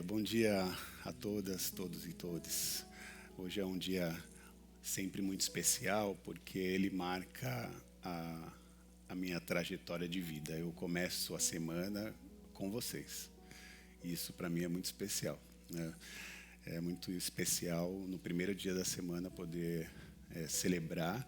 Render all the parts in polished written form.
Bom dia a todas, todos e todes. Hoje é um dia sempre muito especial porque ele marca a minha trajetória de vida. Eu começo a semana com vocês. Isso para mim é muito especial, né? É muito especial no primeiro dia da semana poder celebrar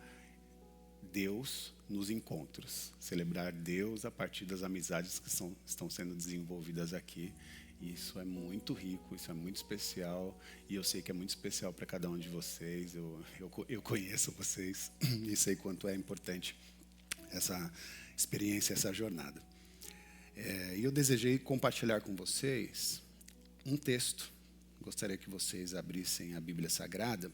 Deus nos encontros, celebrar Deus a partir das amizades que estão sendo desenvolvidas aqui. Isso é muito rico, isso é muito especial e eu sei que é muito especial para cada um de vocês. Eu conheço vocês e sei quanto é importante essa experiência, essa jornada. E eu desejei compartilhar com vocês um texto. Gostaria que vocês abrissem a Bíblia Sagrada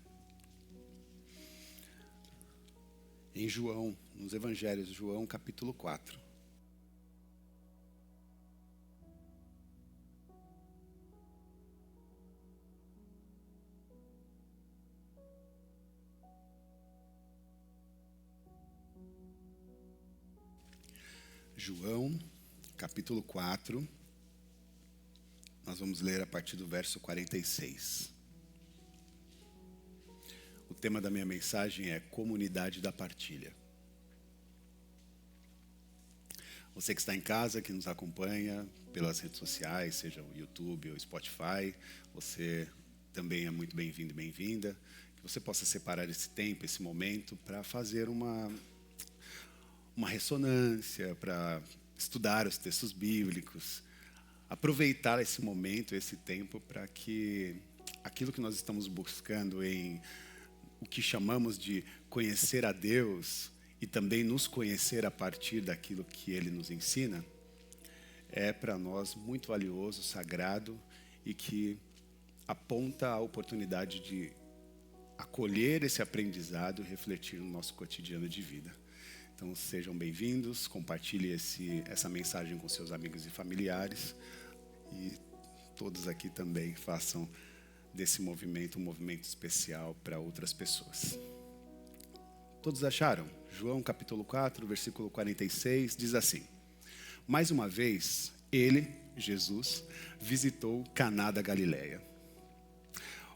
em João, nos Evangelhos, João capítulo 4. João, capítulo 4, nós vamos ler a partir do verso 46. O tema da minha mensagem é Comunidade da Partilha. Você que está em casa, que nos acompanha pelas redes sociais, seja o YouTube ou o Spotify, você também é muito bem-vindo e bem-vinda. Que você possa separar esse tempo, esse momento, para fazer uma ressonância, para estudar os textos bíblicos, aproveitar esse momento, esse tempo, para que aquilo que nós estamos buscando em o que chamamos de conhecer a Deus e também nos conhecer a partir daquilo que Ele nos ensina, é para nós muito valioso, sagrado e que aponta a oportunidade de acolher esse aprendizado e refletir no nosso cotidiano de vida. Então sejam bem-vindos, compartilhe essa mensagem com seus amigos e familiares e todos aqui também façam desse movimento um movimento especial para outras pessoas. Todos acharam? João capítulo 4, versículo 46, diz assim: Mais uma vez, ele, Jesus, visitou Caná da Galileia,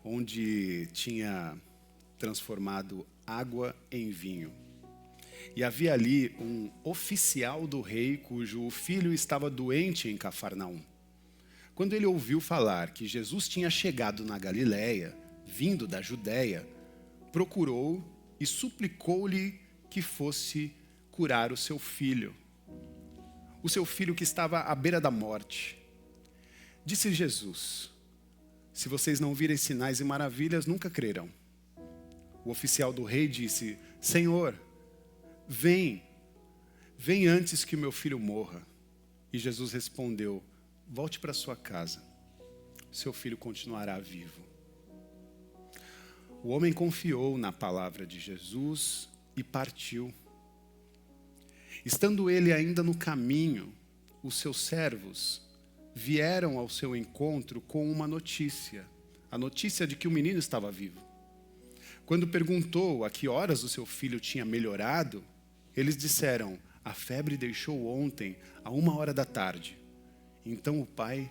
onde tinha transformado água em vinho. E havia ali um oficial do rei cujo filho estava doente em Cafarnaum. Quando ele ouviu falar que Jesus tinha chegado na Galileia, vindo da Judeia, procurou e suplicou-lhe que fosse curar o seu filho que estava à beira da morte. Disse Jesus: Se vocês não virem sinais e maravilhas, nunca crerão. O oficial do rei disse: Senhor, vem antes que meu filho morra. E Jesus respondeu: Volte para sua casa, seu filho continuará vivo. O homem confiou na palavra de Jesus e partiu. Estando ele ainda no caminho, os seus servos vieram ao seu encontro com uma notícia, a notícia de que o menino estava vivo. Quando perguntou a que horas o seu filho tinha melhorado, eles disseram: A febre deixou ontem, à 1h da tarde. Então o pai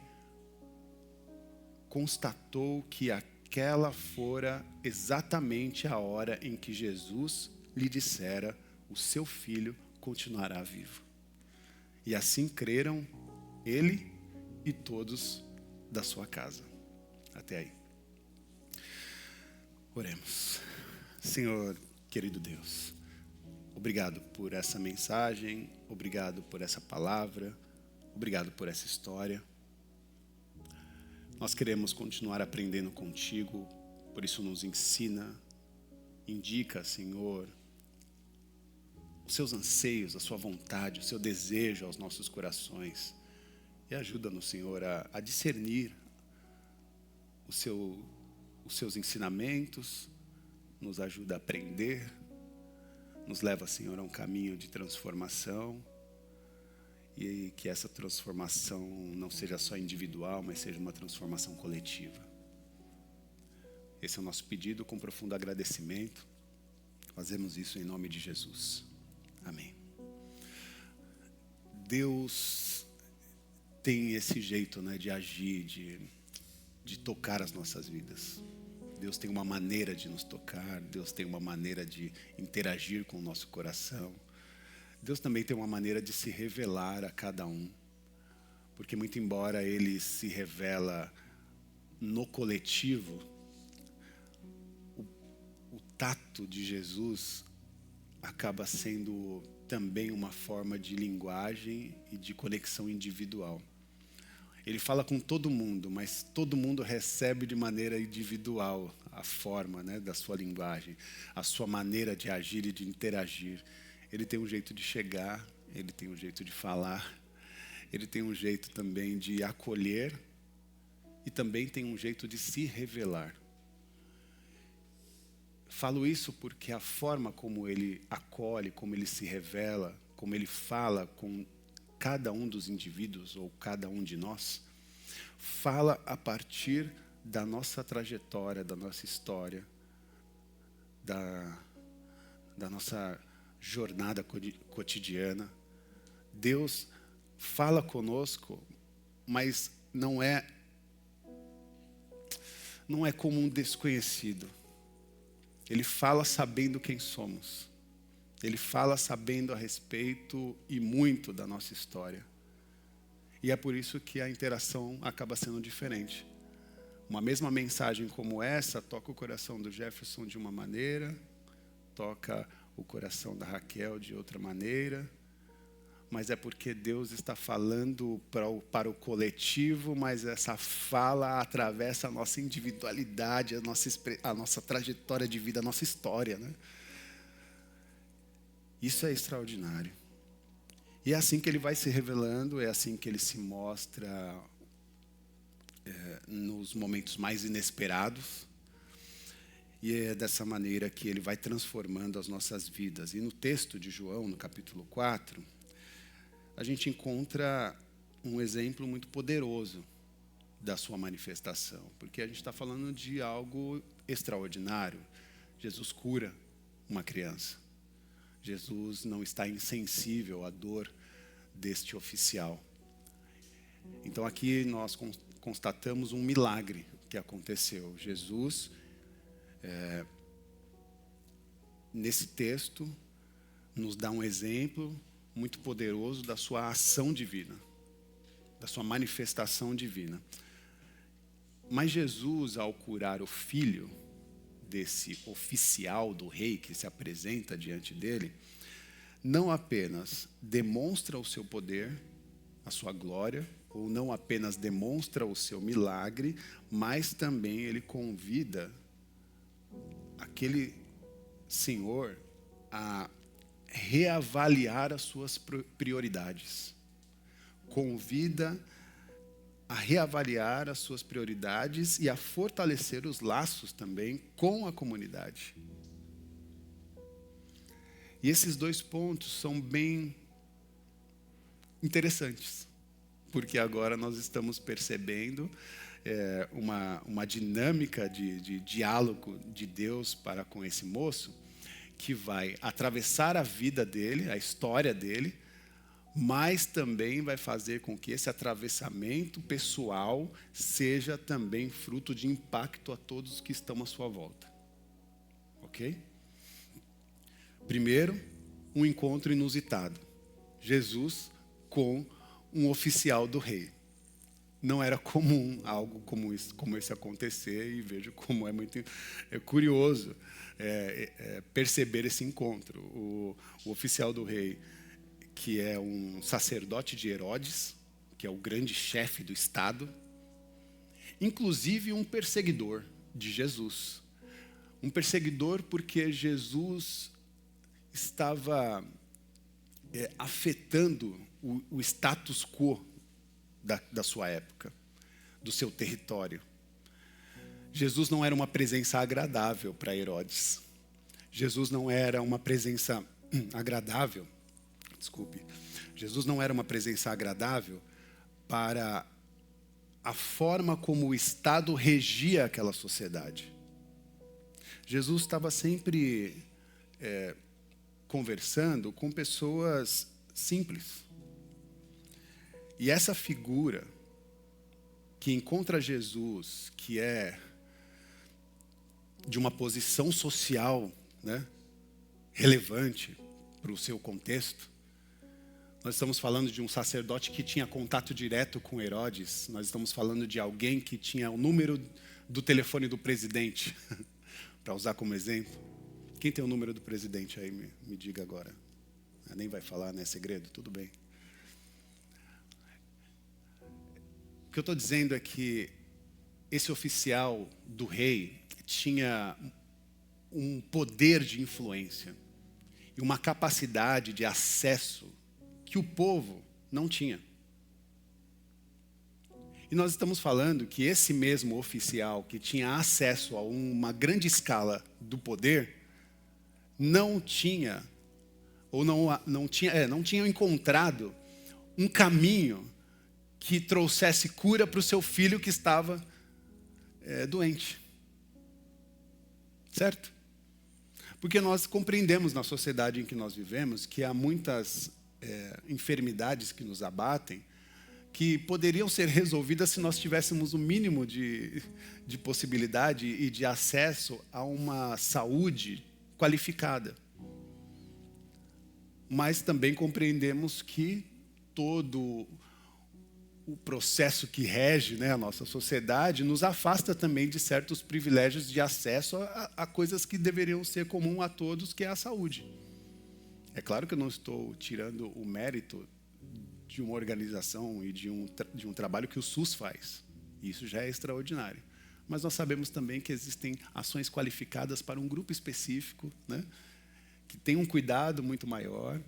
constatou que aquela fora exatamente a hora em que Jesus lhe dissera: O seu filho continuará vivo. E assim creram ele e todos da sua casa. Até aí. Oremos. Senhor, querido Deus, obrigado por essa mensagem, obrigado por essa palavra, obrigado por essa história. Nós queremos continuar aprendendo contigo, por isso nos ensina, indica, Senhor, os seus anseios, a sua vontade, o seu desejo aos nossos corações. E ajuda-nos, Senhor, a discernir os seus ensinamentos, nos ajuda a aprender, nos leva, Senhor, a um caminho de transformação. E que essa transformação não seja só individual, mas seja uma transformação coletiva. Esse é o nosso pedido com profundo agradecimento. Fazemos isso em nome de Jesus. Amém. Deus tem esse jeito, né, de agir, de tocar as nossas vidas. Deus tem uma maneira de nos tocar, Deus tem uma maneira de interagir com o nosso coração. Deus também tem uma maneira de se revelar a cada um. Porque muito embora Ele se revela no coletivo, o tato de Jesus acaba sendo também uma forma de linguagem e de conexão individual. Ele fala com todo mundo, mas todo mundo recebe de maneira individual a forma, né, da sua linguagem, a sua maneira de agir e de interagir. Ele tem um jeito de chegar, ele tem um jeito de falar, ele tem um jeito também de acolher e também tem um jeito de se revelar. Falo isso porque a forma como ele acolhe, como ele se revela, como ele fala com cada um dos indivíduos ou cada um de nós, fala a partir da nossa trajetória, da nossa história, da nossa jornada cotidiana. Deus fala conosco, mas não é como um desconhecido. Ele fala sabendo quem somos. Ele fala sabendo a respeito e muito da nossa história. E é por isso que a interação acaba sendo diferente. Uma mesma mensagem como essa toca o coração do Jefferson de uma maneira, toca o coração da Raquel de outra maneira, mas é porque Deus está falando para o coletivo, mas essa fala atravessa a nossa individualidade, a nossa trajetória de vida, a nossa história, né? Isso é extraordinário. E é assim que ele vai se revelando, é assim que ele se mostra nos momentos mais inesperados. E é dessa maneira que ele vai transformando as nossas vidas. E no texto de João, no capítulo 4, a gente encontra um exemplo muito poderoso da sua manifestação. Porque a gente está falando de algo extraordinário. Jesus cura uma criança. Jesus não está insensível à dor deste oficial. Então aqui nós constatamos um milagre que aconteceu. Jesus, nesse texto, nos dá um exemplo muito poderoso da sua ação divina, da sua manifestação divina. Mas Jesus, ao curar o filho desse oficial do rei que se apresenta diante dele, não apenas demonstra o seu poder, a sua glória, ou não apenas demonstra o seu milagre, mas também ele convida aquele senhor a reavaliar as suas prioridades. Convida a reavaliar as suas prioridades e a fortalecer os laços também com a comunidade. E esses dois pontos são bem interessantes, porque agora nós estamos percebendo uma dinâmica de diálogo de Deus para com esse moço, que vai atravessar a vida dele, a história dele, mas também vai fazer com que esse atravessamento pessoal seja também fruto de impacto a todos que estão à sua volta. Ok? Primeiro, um encontro inusitado. Jesus com um oficial do rei. Não era comum algo como esse acontecer, e vejo como é muito curioso perceber esse encontro. O oficial do rei, que é um sacerdote de Herodes, que é o grande chefe do estado, inclusive um perseguidor de Jesus. Um perseguidor porque Jesus estava afetando o status quo da sua época, do seu território. Jesus não era uma presença agradável para Herodes. Jesus não era uma presença agradável. Jesus não era uma presença agradável para a forma como o Estado regia aquela sociedade. Jesus estava sempre conversando com pessoas simples. E essa figura que encontra Jesus, que é de uma posição social, né, relevante para o seu contexto. Nós estamos falando de um sacerdote que tinha contato direto com Herodes. Nós estamos falando de alguém que tinha o número do telefone do presidente, para usar como exemplo. Quem tem o número do presidente aí, me diga agora. Nem vai falar, né? Segredo? Tudo bem. O que eu estou dizendo é que esse oficial do rei tinha um poder de influência e uma capacidade de acesso que o povo não tinha. E nós estamos falando que esse mesmo oficial que tinha acesso a uma grande escala do poder não tinha encontrado um caminho que trouxesse cura para o seu filho que estava doente. Certo? Porque nós compreendemos na sociedade em que nós vivemos que há muitas enfermidades que nos abatem que poderiam ser resolvidas se nós tivéssemos o mínimo de possibilidade e de acesso a uma saúde qualificada. Mas também compreendemos que todo o processo que rege, né, a nossa sociedade nos afasta também de certos privilégios de acesso a coisas que deveriam ser comum a todos, que é a saúde. É claro que eu não estou tirando o mérito de uma organização e de um trabalho que o SUS faz. Isso já é extraordinário. Mas nós sabemos também que existem ações qualificadas para um grupo específico, né, que tem um cuidado muito maior.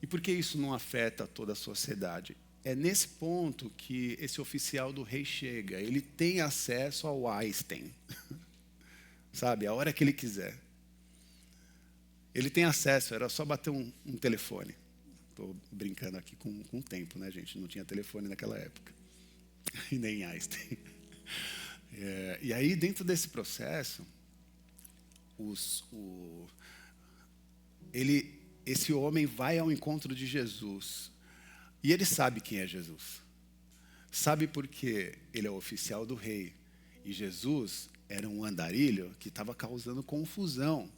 E por que isso não afeta toda a sociedade? É nesse ponto que esse oficial do rei chega. Ele tem acesso ao Einstein, sabe, a hora que ele quiser. Ele tem acesso, era só bater um telefone. Estou brincando aqui com o tempo, né, gente? Não tinha telefone naquela época. E nem Einstein. E aí, dentro desse processo, esse homem vai ao encontro de Jesus. E ele sabe quem é Jesus. Sabe porque ele é o oficial do rei. E Jesus era um andarilho que estava causando confusão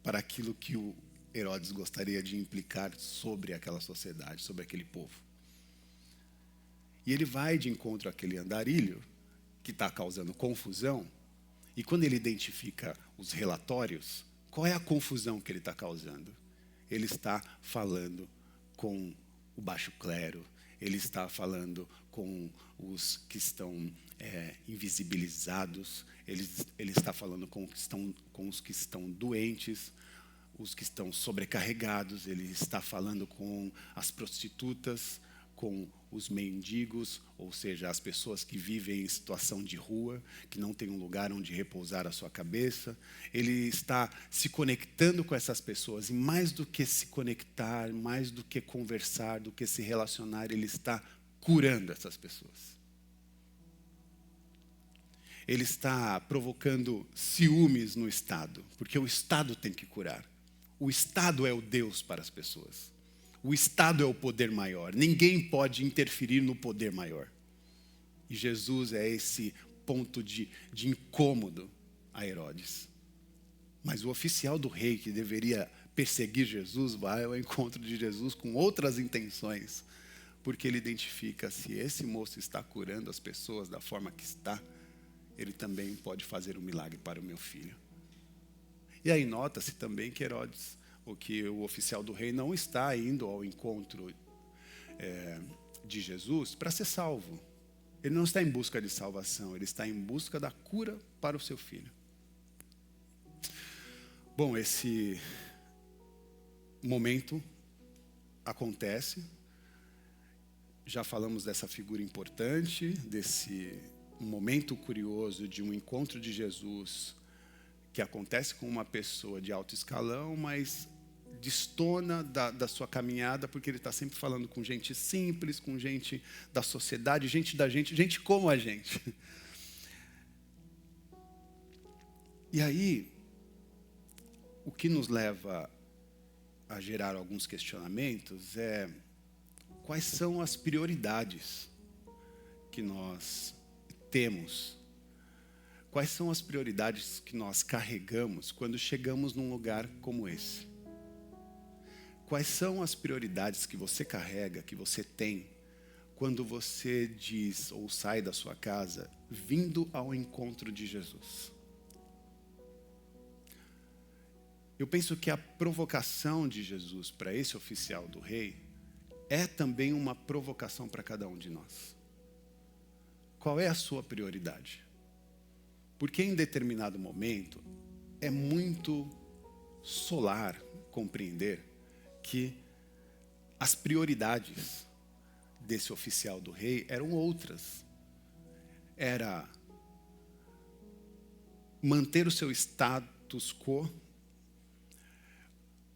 para aquilo que o Herodes gostaria de implicar sobre aquela sociedade, sobre aquele povo. E ele vai de encontro àquele andarilho que está causando confusão. E quando ele identifica os relatórios, qual é a confusão que ele está causando? Ele está falando com o baixo clero, ele está falando com os que estão invisibilizados, ele está falando com os que estão doentes, os que estão sobrecarregados, ele está falando com as prostitutas, com os mendigos, ou seja, as pessoas que vivem em situação de rua, que não têm um lugar onde repousar a sua cabeça. Ele está se conectando com essas pessoas, e mais do que se conectar, mais do que conversar, do que se relacionar, ele está curando essas pessoas. Ele está provocando ciúmes no Estado, porque o Estado tem que curar. O Estado é o Deus para as pessoas. O Estado é o poder maior. Ninguém pode interferir no poder maior. E Jesus é esse ponto de incômodo a Herodes. Mas o oficial do rei, que deveria perseguir Jesus, vai ao encontro de Jesus com outras intenções. Porque ele identifica, se esse moço está curando as pessoas da forma que está, ele também pode fazer um milagre para o meu filho. E aí nota-se também que Herodes, ou que o oficial do rei não está indo ao encontro de Jesus para ser salvo. Ele não está em busca de salvação, ele está em busca da cura para o seu filho. Bom, esse momento acontece. Já falamos dessa figura importante, desse momento curioso de um encontro de Jesus que acontece com uma pessoa de alto escalão, mas destona da sua caminhada, porque ele está sempre falando com gente simples, com gente da sociedade, gente da gente como a gente. E aí, o que nos leva a gerar alguns questionamentos é quais são as prioridades que que nós temos? Quais são as prioridades que nós carregamos quando chegamos num lugar como esse? Quais são as prioridades que você carrega, que você tem, quando você diz ou sai da sua casa vindo ao encontro de Jesus? Eu penso que a provocação de Jesus para esse oficial do rei é também uma provocação para cada um de nós. Qual é a sua prioridade? Porque em determinado momento é muito solar compreender que as prioridades desse oficial do rei eram outras. Era manter o seu status quo,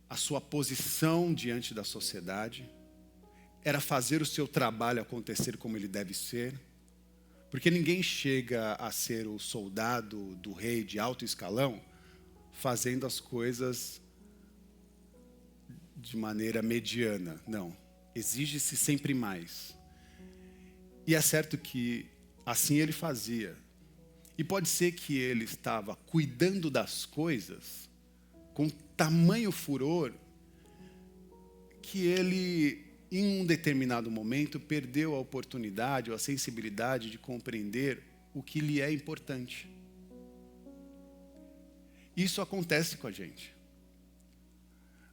a sua posição diante da sociedade, era fazer o seu trabalho acontecer como ele deve ser, porque ninguém chega a ser o soldado do rei de alto escalão fazendo as coisas de maneira mediana. Não, exige-se sempre mais. E é certo que assim ele fazia. E pode ser que ele estava cuidando das coisas com tamanho furor que ele, em um determinado momento, perdeu a oportunidade ou a sensibilidade de compreender o que lhe é importante. Isso acontece com a gente.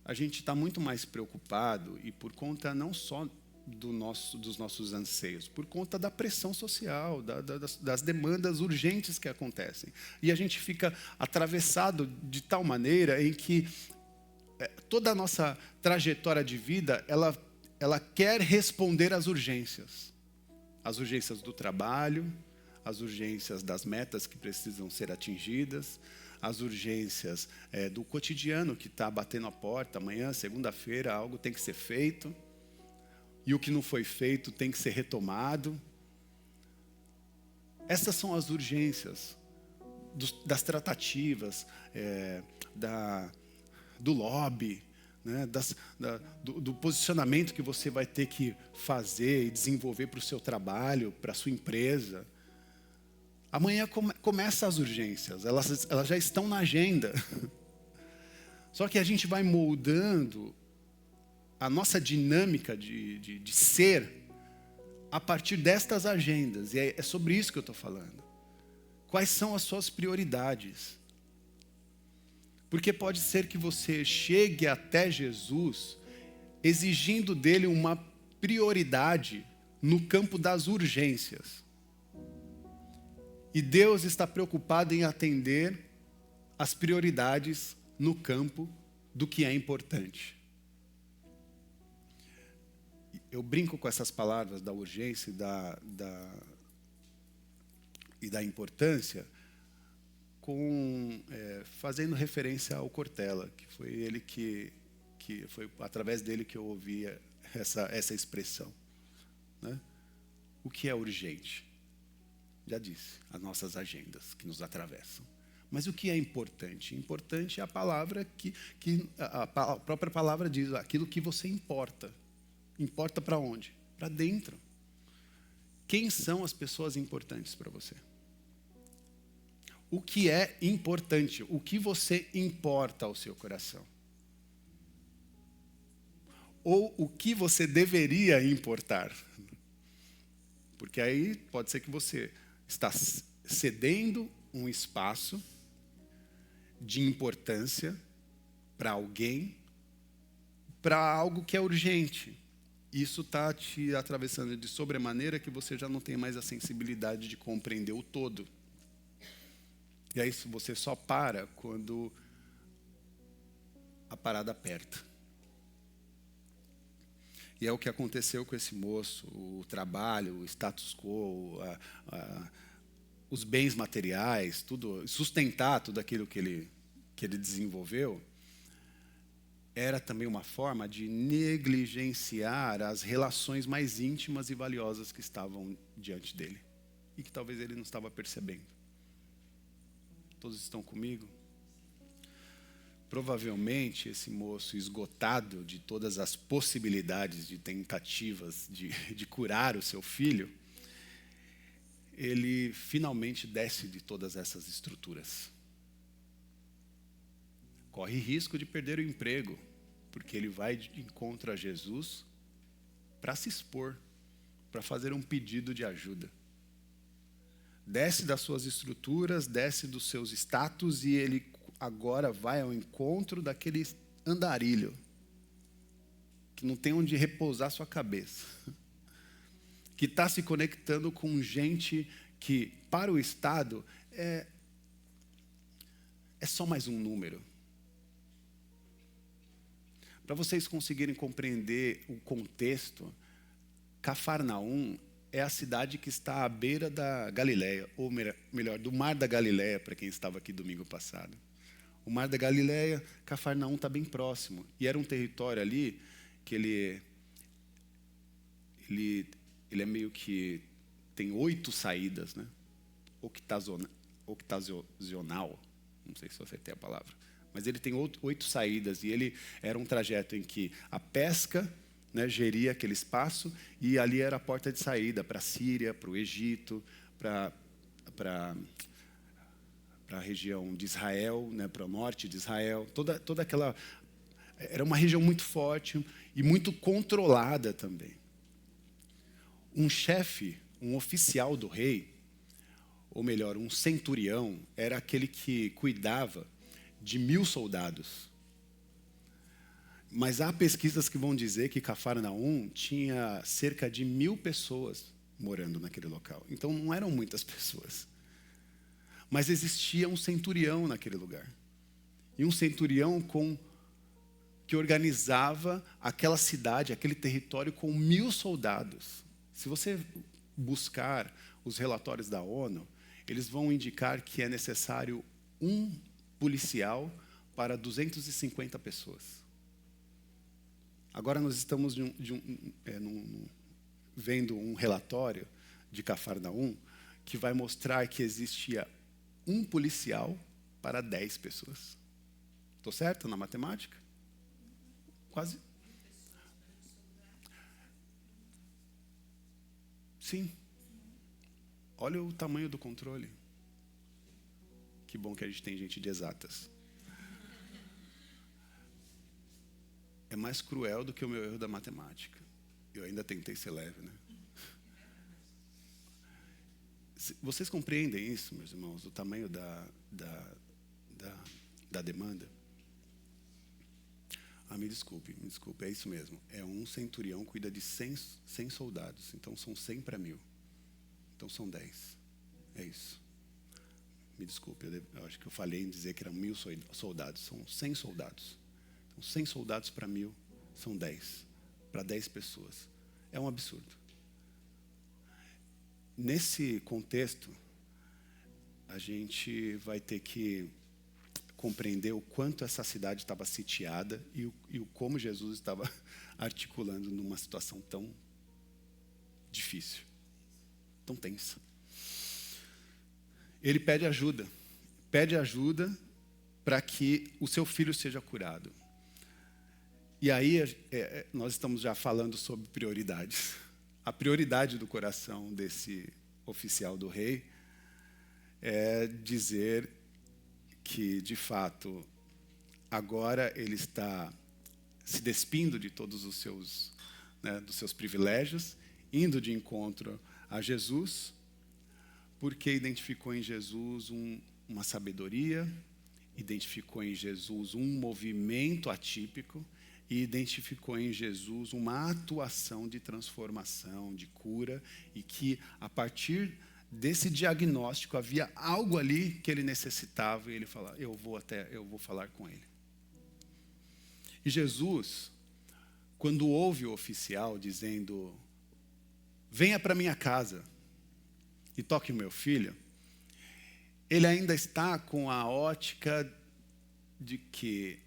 A gente está muito mais preocupado, e por conta não só dos nossos anseios, por conta da pressão social, das demandas urgentes que acontecem. E a gente fica atravessado de tal maneira em que toda a nossa trajetória de vida, ela quer responder às urgências. As urgências do trabalho, as urgências das metas que precisam ser atingidas, as urgências do cotidiano que está batendo a porta. Amanhã, segunda-feira, algo tem que ser feito. E o que não foi feito tem que ser retomado. Essas são as urgências das tratativas, do lobby, né, do posicionamento que você vai ter que fazer e desenvolver para o seu trabalho, para a sua empresa. Amanhã começam as urgências, elas já estão na agenda. Só que a gente vai moldando a nossa dinâmica de ser a partir destas agendas. E é sobre isso que eu estou falando. Quais são as suas prioridades? Porque pode ser que você chegue até Jesus exigindo dele uma prioridade no campo das urgências. E Deus está preocupado em atender as prioridades no campo do que é importante. Eu brinco com essas palavras da urgência e da importância, fazendo referência ao Cortella, que foi ele que foi através dele que eu ouvia essa expressão, né? O que é urgente? Já disse, as nossas agendas que nos atravessam. Mas o que é importante? Importante é a palavra que a própria palavra diz, aquilo que você importa. Importa para onde? Para dentro. Quem são as pessoas importantes para você? O que é importante? O que você importa ao seu coração? Ou o que você deveria importar? Porque aí pode ser que você está cedendo um espaço de importância para alguém, para algo que é urgente. Isso está te atravessando de sobremaneira que você já não tem mais a sensibilidade de compreender o todo. E aí você só para quando a parada aperta. E é o que aconteceu com esse moço, o trabalho, o status quo, os bens materiais, tudo, sustentar tudo aquilo que ele desenvolveu, era também uma forma de negligenciar as relações mais íntimas e valiosas que estavam diante dele. E que talvez ele não estava percebendo. Todos estão comigo? Provavelmente esse moço, esgotado de todas as possibilidades de tentativas de curar o seu filho, ele finalmente desce de todas essas estruturas. Corre risco de perder o emprego, porque ele vai de encontro a Jesus para se expor, para fazer um pedido de ajuda. Desce das suas estruturas, desce dos seus status e ele agora vai ao encontro daquele andarilho que não tem onde repousar sua cabeça, que está se conectando com gente que, para o Estado, é só mais um número. Para vocês conseguirem compreender o contexto, Cafarnaum é a cidade que está à beira da Galileia, ou melhor, do Mar da Galileia, para quem estava aqui domingo passado. O Mar da Galileia, Cafarnaum está bem próximo. E era um território ali que ele é meio que tem 8 saídas, né? Octasional, não sei se eu acertei a palavra, mas ele tem 8 saídas, e ele era um trajeto em que a pesca, né, geria aquele espaço, e ali era a porta de saída para a Síria, para o Egito, para a região de Israel, né, para o norte de Israel, toda aquela... Era uma região muito forte e muito controlada também. Um chefe, um oficial do rei, ou melhor, um centurião, era aquele que cuidava de 1.000 soldados. Mas há pesquisas que vão dizer que Cafarnaum tinha cerca de 1.000 pessoas morando naquele local. Então não eram muitas pessoas. Mas existia um centurião naquele lugar. E um centurião que organizava aquela cidade, aquele território com 1.000 soldados. Se você buscar os relatórios da ONU, eles vão indicar que é necessário um policial para 250 pessoas. Agora nós estamos vendo um relatório de Cafarnaum que vai mostrar que existia um policial para 10 pessoas. Estou certo na matemática? Quase. Sim. Olha o tamanho do controle. Que bom que a gente tem gente de exatas. É mais cruel do que o meu erro da matemática. Eu ainda tentei ser leve, né? Vocês compreendem isso, meus irmãos? O tamanho da demanda? Me desculpe, é isso mesmo. É um centurião cuida de 100 soldados. Então são 100 para 1.000. Então são 10. É isso. Me desculpe, eu acho que eu falei em dizer que eram 1.000 soldados. São 100 soldados. Então 100 soldados para 1.000 são 10. Para 10 pessoas. É um absurdo. Nesse contexto, a gente vai ter que compreender o quanto essa cidade estava sitiada e o como Jesus estava articulando numa situação tão difícil, tão tensa. Ele pede ajuda para que o seu filho seja curado. E aí nós estamos já falando sobre prioridades. A prioridade do coração desse oficial do rei é dizer que, de fato, agora ele está se despindo de todos os seus, dos seus privilégios, indo de encontro a Jesus, porque identificou em Jesus uma sabedoria, identificou em Jesus um movimento atípico e identificou em Jesus uma atuação de transformação, de cura, e que, a partir desse diagnóstico, havia algo ali que ele necessitava, e ele fala, eu vou falar com ele. E Jesus, quando ouve o oficial dizendo, venha para minha casa e toque o meu filho, ele ainda está com a ótica de que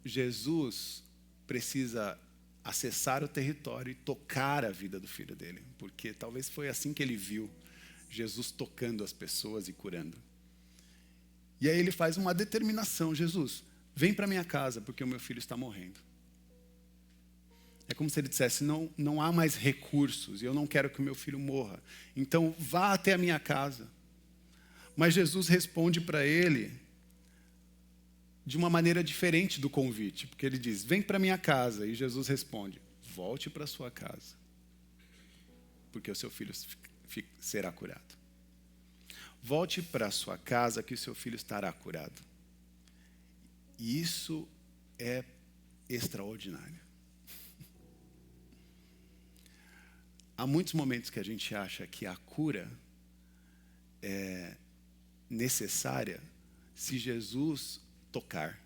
Jesus precisa acessar o território e tocar a vida do filho dele, porque talvez foi assim que ele viu Jesus tocando as pessoas e curando. E aí ele faz uma determinação, Jesus, vem para minha casa, porque o meu filho está morrendo. É como se ele dissesse, não há mais recursos e eu não quero que o meu filho morra. Então vá até a minha casa. Mas Jesus responde para ele de uma maneira diferente do convite. Porque ele diz, vem para a minha casa. E Jesus responde, volte para a sua casa. Porque o seu filho será curado. Volte para a sua casa que o seu filho estará curado. E isso é extraordinário. Há muitos momentos que a gente acha que a cura é necessária se Jesus tocar,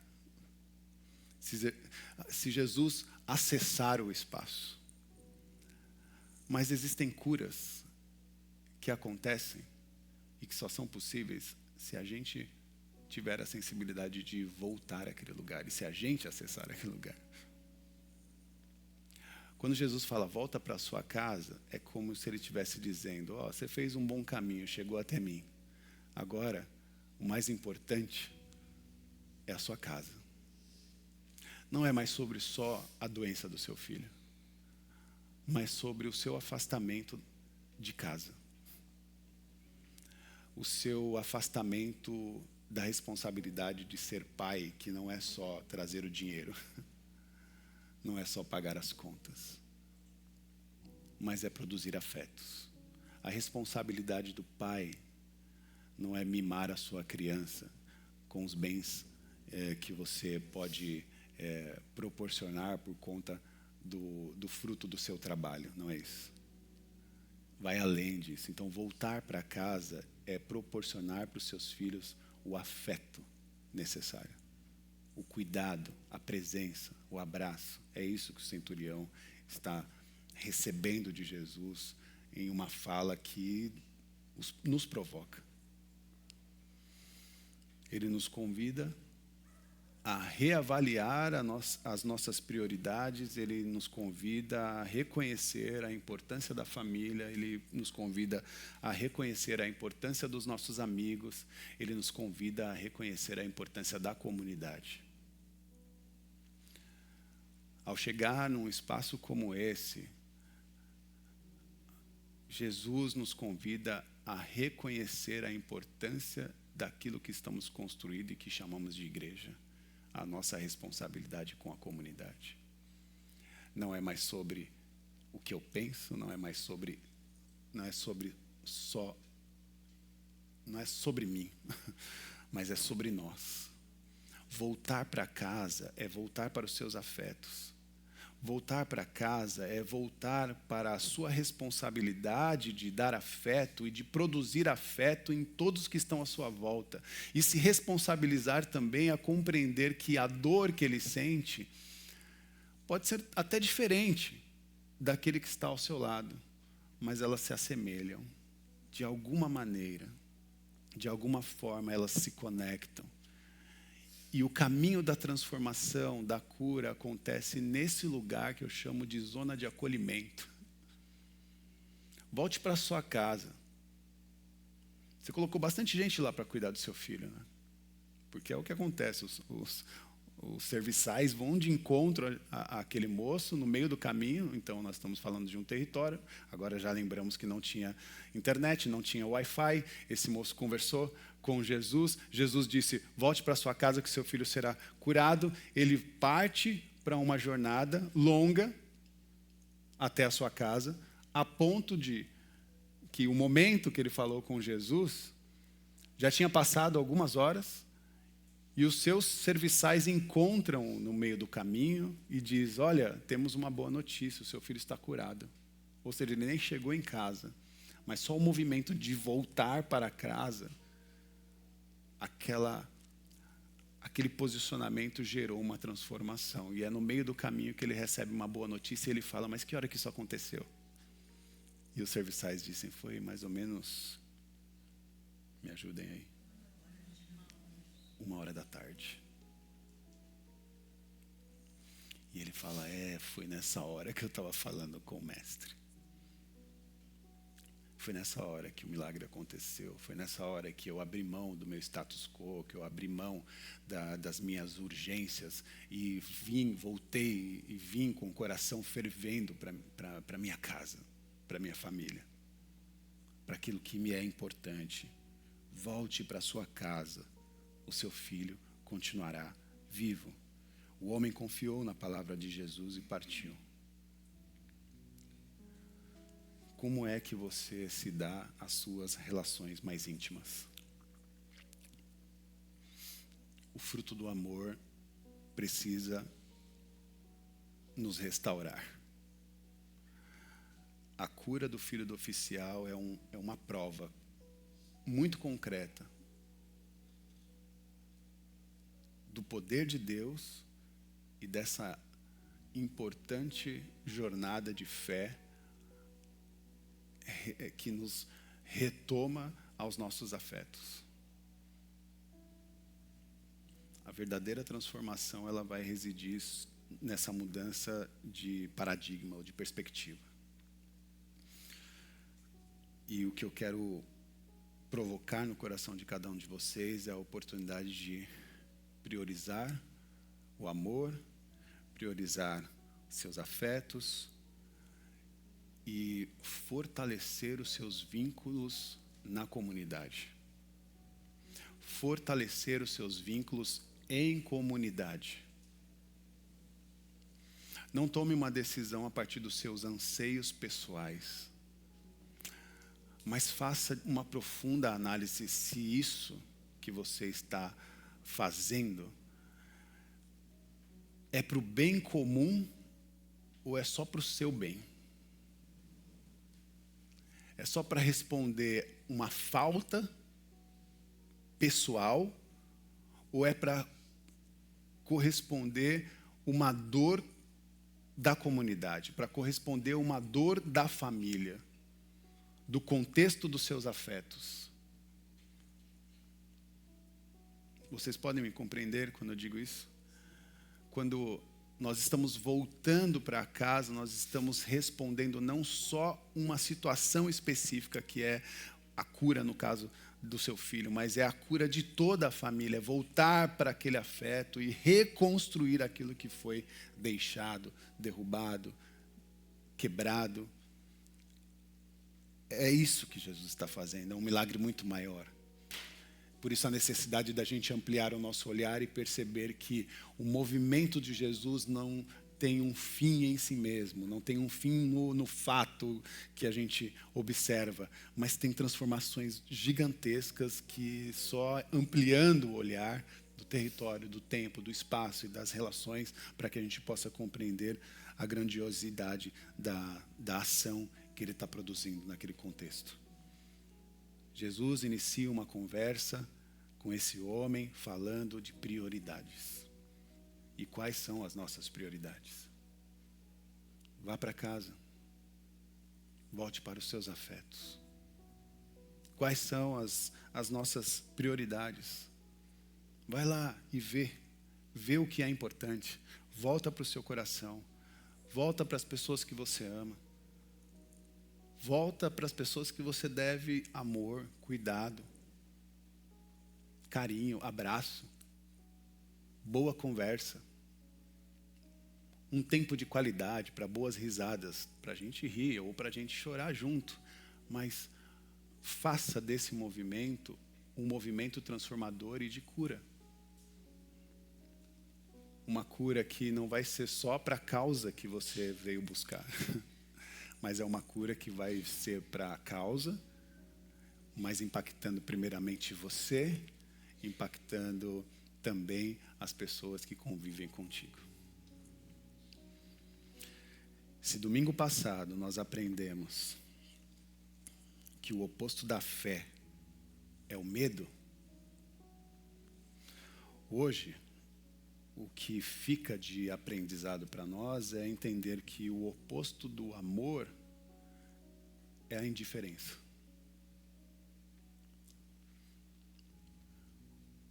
se Jesus acessar o espaço. Mas existem curas que acontecem e que só são possíveis se a gente tiver a sensibilidade de voltar àquele lugar e se a gente acessar aquele lugar. Quando Jesus fala, volta para a sua casa, é como se ele estivesse dizendo, você fez um bom caminho, chegou até mim. Agora, o mais importante é a sua casa. Não é mais sobre só a doença do seu filho, mas sobre o seu afastamento de casa. O seu afastamento da responsabilidade de ser pai, que não é só trazer o dinheiro. Não é só pagar as contas, mas é produzir afetos. A responsabilidade do pai não é mimar a sua criança com os bens que você pode proporcionar por conta do fruto do seu trabalho, não é isso. Vai além disso. Então, voltar para casa é proporcionar para os seus filhos o afeto necessário. O cuidado, a presença, o abraço. É isso que o centurião está recebendo de Jesus em uma fala que nos provoca. Ele nos convida a reavaliar as nossas prioridades, ele nos convida a reconhecer a importância da família, ele nos convida a reconhecer a importância dos nossos amigos, ele nos convida a reconhecer a importância da comunidade. Ao chegar num espaço como esse, Jesus nos convida a reconhecer a importância daquilo que estamos construindo e que chamamos de igreja, a nossa responsabilidade com a comunidade. Não é mais sobre o que eu penso, não é sobre mim, mas é sobre nós. Voltar para casa é voltar para os seus afetos. Voltar para casa é voltar para a sua responsabilidade de dar afeto e de produzir afeto em todos que estão à sua volta. E se responsabilizar também a compreender que a dor que ele sente pode ser até diferente daquele que está ao seu lado, mas elas se assemelham. De alguma maneira, de alguma forma, elas se conectam. E o caminho da transformação, da cura, acontece nesse lugar que eu chamo de zona de acolhimento. Volte para a sua casa. Você colocou bastante gente lá para cuidar do seu filho, né? Porque é o que acontece. Os serviçais vão de encontro àquele moço no meio do caminho. Então, nós estamos falando de um território. Agora já lembramos que não tinha internet, não tinha Wi-Fi. Esse moço conversou com Jesus. Jesus disse, volte para sua casa que seu filho será curado. Ele parte para uma jornada longa até a sua casa, a ponto de que o momento que ele falou com Jesus já tinha passado algumas horas e os seus serviçais encontram no meio do caminho e diz, olha, temos uma boa notícia, o seu filho está curado. Ou seja, ele nem chegou em casa, mas só o movimento de voltar para casa, aquele posicionamento gerou uma transformação. E é no meio do caminho que ele recebe uma boa notícia e ele fala, mas que hora que isso aconteceu? E os serviçais dizem, foi mais ou menos, me ajudem aí, 13h. E ele fala, foi nessa hora que eu estava falando com o mestre. foi nessa hora que o milagre aconteceu. Foi nessa hora que eu abri mão do meu status quo, que eu abri mão das minhas urgências e voltei e vim com o coração fervendo para minha casa, para minha família, para aquilo que me é importante. Volte para sua casa, o seu filho continuará vivo. O homem confiou na palavra de Jesus e partiu. Como é que você se dá às suas relações mais íntimas? O fruto do amor precisa nos restaurar. A cura do filho do oficial é uma prova muito concreta do poder de Deus e dessa importante jornada de fé que nos retoma aos nossos afetos. A verdadeira transformação, ela vai residir nessa mudança de paradigma ou de perspectiva. E o que eu quero provocar no coração de cada um de vocês é a oportunidade de priorizar o amor, priorizar seus afetos e fortalecer os seus vínculos na comunidade. Fortalecer os seus vínculos em comunidade. Não tome uma decisão a partir dos seus anseios pessoais, mas faça uma profunda análise se isso que você está fazendo é para o bem comum ou é só para o seu bem. É só para responder uma falta pessoal ou é para corresponder uma dor da comunidade, para corresponder uma dor da família, do contexto dos seus afetos? Vocês podem me compreender quando eu digo isso? Quando nós estamos voltando para casa, nós estamos respondendo não só uma situação específica, que é a cura, no caso do seu filho, mas é a cura de toda a família, voltar para aquele afeto e reconstruir aquilo que foi deixado, derrubado, quebrado. É isso que Jesus está fazendo, é um milagre muito maior. Por isso a necessidade da gente ampliar o nosso olhar e perceber que o movimento de Jesus não tem um fim em si mesmo, não tem um fim no fato que a gente observa, mas tem transformações gigantescas que só ampliando o olhar do território, do tempo, do espaço e das relações, para que a gente possa compreender a grandiosidade da ação que ele está produzindo naquele contexto. Jesus inicia uma conversa com esse homem falando de prioridades. E quais são as nossas prioridades? Vá para casa. Volte para os seus afetos. Quais são as nossas prioridades? Vai lá e vê o que é importante. Volta para o seu coração. Volta para as pessoas que você ama. Volta para as pessoas que você deve amor, cuidado, carinho, abraço, boa conversa. Um tempo de qualidade para boas risadas, para a gente rir ou para a gente chorar junto. Mas faça desse movimento um movimento transformador e de cura. Uma cura que não vai ser só para a causa que você veio buscar. Mas é uma cura que vai ser para a causa, mas impactando primeiramente você, impactando também as pessoas que convivem contigo. Se domingo passado nós aprendemos que o oposto da fé é o medo, hoje o que fica de aprendizado para nós é entender que o oposto do amor é a indiferença.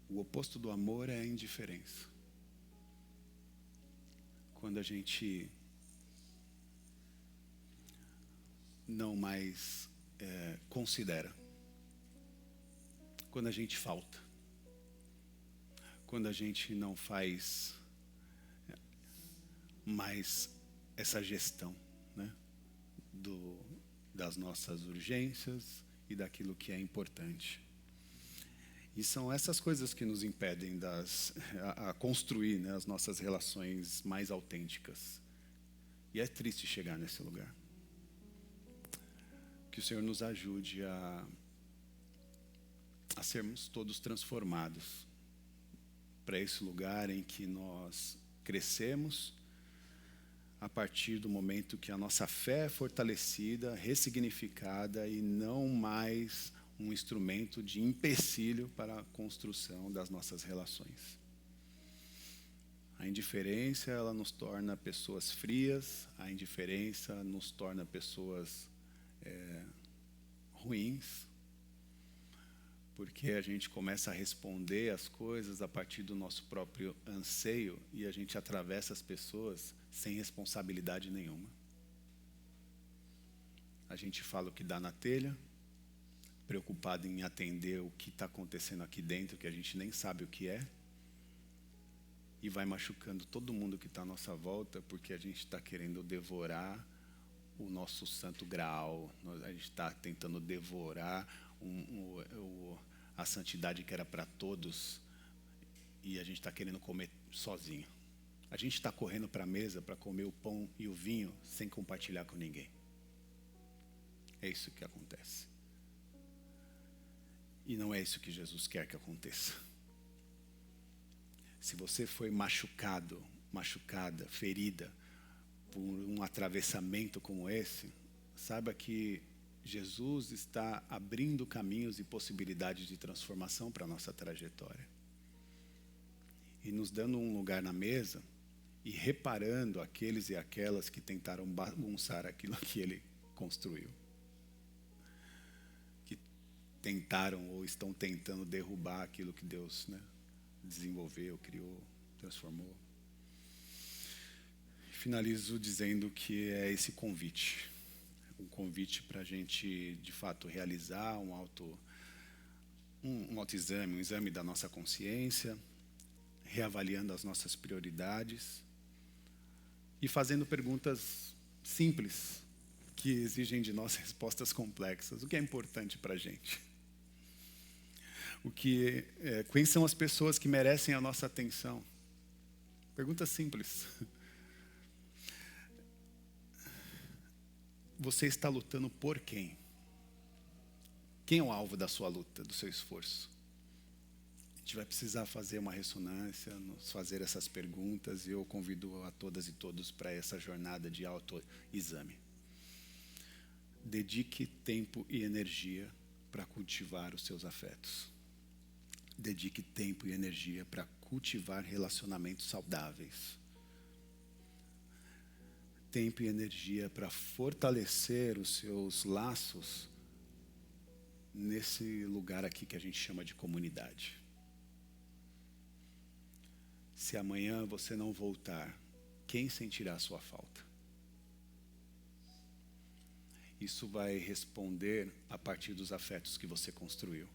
O oposto do amor é a indiferença. Quando a gente não mais considera. Quando a gente falta. Quando a gente não faz mais essa gestão, né, das nossas urgências e daquilo que é importante. E são essas coisas que nos impedem a construir, né, as nossas relações mais autênticas. E é triste chegar nesse lugar. Que o Senhor nos ajude a sermos todos transformados para esse lugar em que nós crescemos a partir do momento que a nossa fé é fortalecida, ressignificada e não mais um instrumento de empecilho para a construção das nossas relações. A indiferença, ela nos torna pessoas frias, a indiferença nos torna pessoas ruins, porque a gente começa a responder as coisas a partir do nosso próprio anseio e a gente atravessa as pessoas sem responsabilidade nenhuma. A gente fala o que dá na telha, preocupado em atender o que está acontecendo aqui dentro, que a gente nem sabe o que é, e vai machucando todo mundo que está à nossa volta, porque a gente está querendo devorar o nosso santo graal, a gente está tentando devorar a santidade que era para todos, e a gente está querendo comer sozinho. A gente está correndo para a mesa para comer o pão e o vinho sem compartilhar com ninguém. É isso que acontece. E não é isso que Jesus quer que aconteça. Se você foi machucada, ferida por um atravessamento como esse, saiba que Jesus está abrindo caminhos e possibilidades de transformação para a nossa trajetória. E nos dando um lugar na mesa e reparando aqueles e aquelas que tentaram bagunçar aquilo que ele construiu. Que tentaram ou estão tentando derrubar aquilo que Deus, né, desenvolveu, criou, transformou. Finalizo dizendo que é esse convite. Um convite para a gente, de fato, realizar um autoexame, um exame da nossa consciência, reavaliando as nossas prioridades e fazendo perguntas simples que exigem de nós respostas complexas. O que é importante para a gente? Quem são as pessoas que merecem a nossa atenção? Pergunta simples. Você está lutando por quem? Quem é o alvo da sua luta, do seu esforço? A gente vai precisar fazer uma ressonância, nos fazer essas perguntas, e eu convido a todas e todos para essa jornada de autoexame. Dedique tempo e energia para cultivar os seus afetos. Dedique tempo e energia para cultivar relacionamentos saudáveis. Tempo e energia para fortalecer os seus laços nesse lugar aqui que a gente chama de comunidade. Se amanhã você não voltar, quem sentirá a sua falta? Isso vai responder a partir dos afetos que você construiu.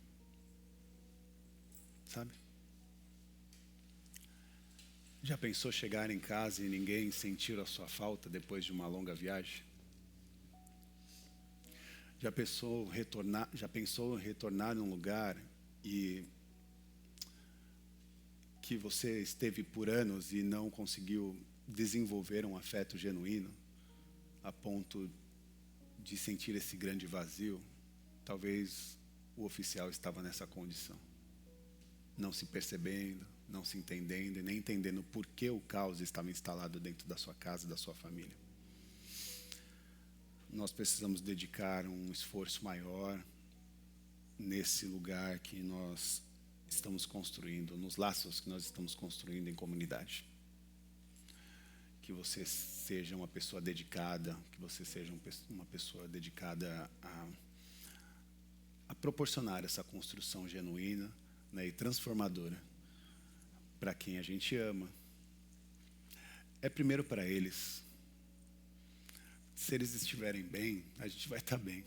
Sabe? Já pensou chegar em casa e ninguém sentir a sua falta depois de uma longa viagem? Já pensou retornar num lugar e que você esteve por anos e não conseguiu desenvolver um afeto genuíno a ponto de sentir esse grande vazio? Talvez o oficial estava nessa condição, não se percebendo, não se entendendo e nem entendendo por que o caos estava instalado dentro da sua casa, da sua família. Nós precisamos dedicar um esforço maior nesse lugar que nós estamos construindo, nos laços que nós estamos construindo em comunidade. Que você seja uma pessoa dedicada, que você seja uma pessoa dedicada a proporcionar essa construção genuína, né, e transformadora para quem a gente ama. É primeiro para eles. Se eles estiverem bem, a gente vai estar bem.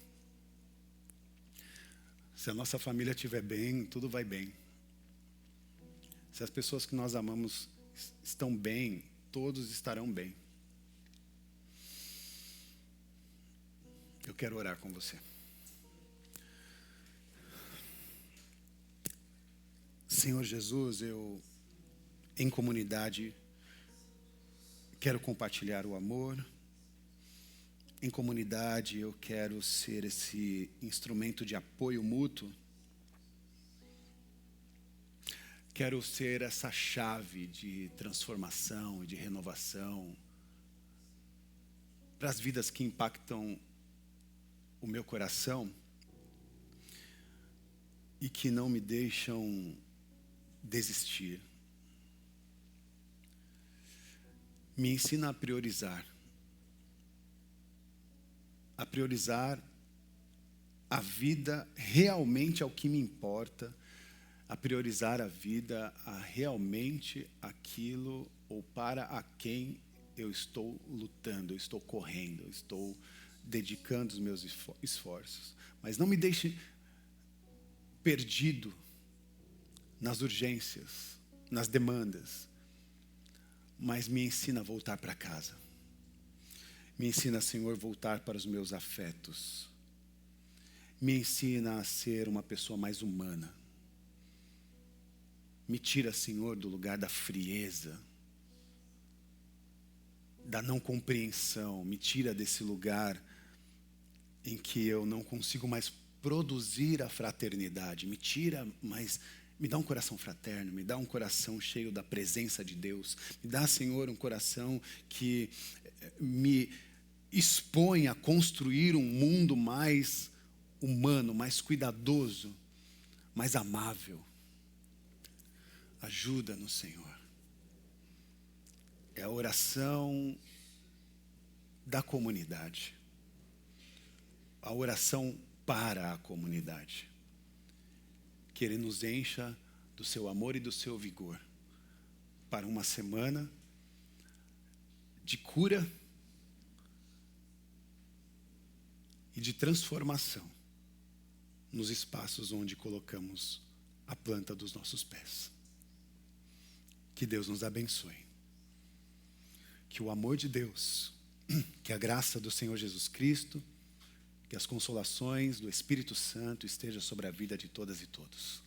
Se a nossa família estiver bem, tudo vai bem. Se as pessoas que nós amamos estão bem, todos estarão bem. Eu quero orar com você. Senhor Jesus, eu, em comunidade, quero compartilhar o amor. Em comunidade, eu quero ser esse instrumento de apoio mútuo. Quero ser essa chave de transformação e de renovação para as vidas que impactam o meu coração e que não me deixam desistir. Me ensina a priorizar a vida realmente ao que me importa, a priorizar a vida a realmente aquilo ou para a quem eu estou lutando, eu estou correndo, eu estou dedicando os meus esforços. Mas não me deixe perdido nas urgências, nas demandas, mas me ensina a voltar para casa. Me ensina, Senhor, a voltar para os meus afetos. Me ensina a ser uma pessoa mais humana. Me tira, Senhor, do lugar da frieza, da não compreensão. Me tira desse lugar em que eu não consigo mais produzir a fraternidade. Me tira, mas me dá um coração fraterno, me dá um coração cheio da presença de Deus. Me dá, Senhor, um coração que me expõe a construir um mundo mais humano, mais cuidadoso, mais amável. Ajuda-nos, Senhor. É a oração da comunidade. A oração para a comunidade. Que Ele nos encha do seu amor e do seu vigor para uma semana de cura e de transformação nos espaços onde colocamos a planta dos nossos pés. Que Deus nos abençoe. Que o amor de Deus, que a graça do Senhor Jesus Cristo, que as consolações do Espírito Santo estejam sobre a vida de todas e todos.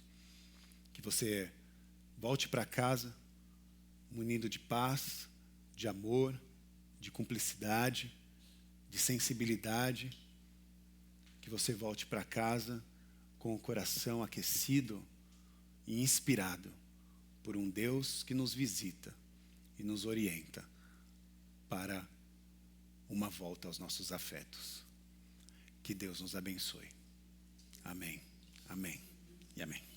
Que você volte para casa munido de paz, de amor, de cumplicidade, de sensibilidade. Que você volte para casa com o coração aquecido e inspirado por um Deus que nos visita e nos orienta para uma volta aos nossos afetos. Que Deus nos abençoe. Amém, amém e amém.